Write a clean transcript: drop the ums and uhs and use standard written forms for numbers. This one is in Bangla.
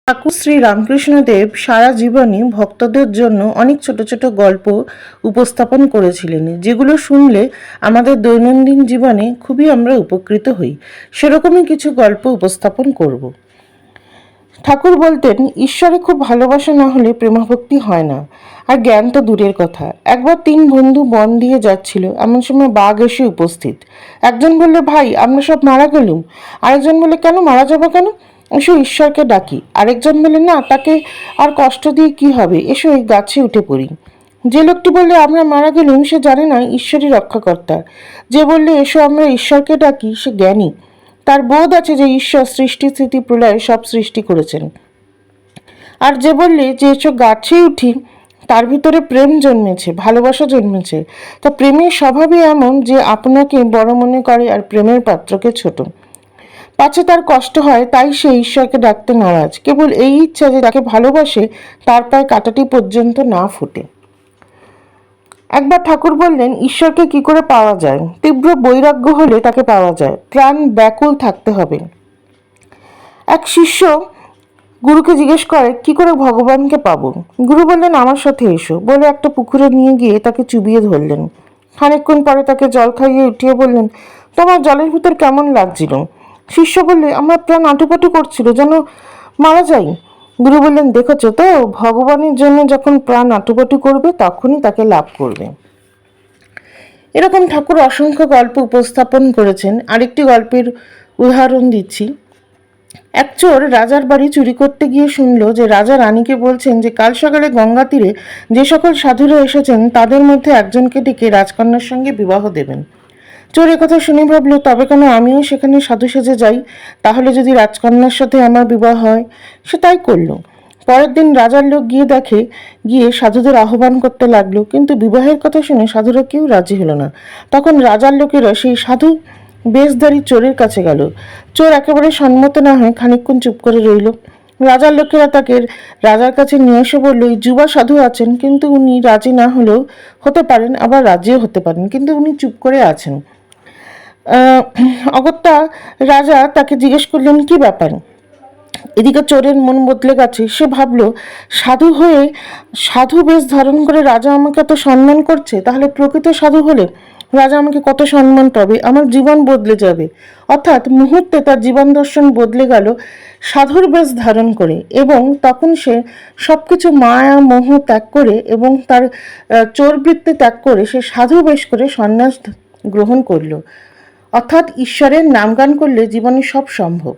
ঠাকুর শ্রী রামকৃষ্ণদেব সারা জীবনে ভক্তদের জন্য অনেক ছোট ছোট গল্প উপস্থাপন করেছিলেন, যেগুলো শুনলে আমাদের দৈনন্দিন জীবনে খুবই আমরা উপকৃত হই। সেরকমই কিছু গল্প উপস্থাপন করব। ঠাকুর বলতেন, ঈশ্বরে খুব ভালোবাসা না হলে প্রেমাভক্তি হয় না, আর জ্ঞান তো দূরের কথা। একবার 3 বন্ধু বন দিয়ে যাচ্ছিল, এমন সময় বাঘ এসে উপস্থিত। একজন বলল, ভাই আমরা সব মারা গেলুম। আরেকজন বললে, কেন মারা যাবো কেন, এসো ঈশ্বরকে ডাকি। আরেকজন বললে, না, তাকে আর কষ্ট দিয়ে কি হবে, এসো এই গাছে উঠে পড়ি। যে লোকটি বললে আমরা মারা গেলুম, সে জানে না ঈশ্বরই রক্ষাকর্তা। যে বললে এসো আমরা ঈশ্বরকে ডাকি, সে জ্ঞানী। তার বোধ আছে যে ঈশ্বর সৃষ্টি স্থিতি প্রলয় সব সৃষ্টি করেছেন। আর যে বললে যে এসো গাছে উঠি, তার ভিতরে প্রেম জন্মেছে, ভালোবাসা জন্মেছে। তা প্রেমের স্বভাবই এমন যে আপনাকে বড় মনে করে আর প্রেমের পাত্রকে ছোট। পাছে তার কষ্ট হয়, তাই সে ঈশ্বরকে ডাকতে নারাজ। কেবল এই ইচ্ছা যে তাকে ভালোবাসে তার পায়ে কাঁটাটি পর্যন্ত না ফোটে। একবার ঠাকুর বললেন, ঈশ্বরকে কি করে পাওয়া যায়? তীব্র বৈরাগ্য হলে তাকে পাওয়া যায়, প্রাণ ব্যাকুল থাকতে হবে। এক শিষ্য গুরুকে জিজ্ঞেস করে, কি করে ভগবানকে পাবো? গুরু বললেন, আমার সাথে এসো। বলে একটা পুকুরে নিয়ে গিয়ে তাকে চুবিয়ে ধরলেন। খানিকক্ষণ পরে তাকে জল খাইয়ে উঠিয়ে বললেন, তোমার জলের ভিতর কেমন লাগছিল? শিষ্য বললে, আমার প্রাণ আটুপাটু করছিল, যেন মারা যাই। গুরু বললেন, দেখেছো তো, ভগবানের জন্য যখন প্রাণ আটুপাটু করবে তখনই তাকে লাভ করবে। এরকম ঠাকুর অসংখ্য গল্প উপস্থাপন করেছেন। আরেকটি গল্পের উদাহরণ দিচ্ছি। এক চোর রাজার বাড়ি চুরি করতে গিয়ে শুনল যে রাজা রানীকে বলছেন যে কাল সকালে গঙ্গা তীরে যে সকল সাধুরা এসেছেন তাদের মধ্যে একজনকে ডেকে রাজকন্যার সঙ্গে বিবাহ দেবেন। চোর একথা শুনে ভাবল, তবে কেন আমিও সেখানে সাধু সেজে যাই, তাহলে যদি রাজকন্যার সাথে আমার বিবাহ হয়। সে তাই করল। পরের দিন রাজার লোক গিয়ে সাধুদের আহ্বান করতে লাগলো, কিন্তু বিবাহের কথা শুনে সাধুরা কেউ রাজি হলো না। তখন রাজার লোকেরা সেই সাধু বেশধারী চোরের কাছে গেল। চোর একেবারে সম্মত না হয়ে খানিকক্ষণ চুপ করে রইল। রাজার লোকেরা তাকে রাজার কাছে নিয়ে এসে বলল, যুবা সাধু আছেন, কিন্তু উনি রাজি না হলেও হতে পারেন, আবার রাজিও হতে পারেন, কিন্তু উনি চুপ করে আছেন। অগত্যা রাজা তাকে জিজ্ঞেস করলেন, কি ব্যাপার? এদিকে চোরের মন বদলে গেছে। সে ভাবলো, সাধু বেশ ধারণ করে রাজা আমাকে এত সম্মান করছে, তাহলে প্রকৃত সাধু হলে রাজা আমাকে কত সম্মান পাবে, আমার জীবন বদলে যাবে। অর্থাৎ মুহূর্তে তার জীবন দর্শন বদলে গেল সাধুর বেশ ধারণ করে। এবং তখন সে সবকিছু মায়া মোহ ত্যাগ করে এবং তার চোরবৃত্তি ত্যাগ করে সে সাধু বেশ করে সন্ন্যাস গ্রহণ করল। অর্থাৎ ঈশ্বরের নামগান করলে জীবনে সব সম্ভব।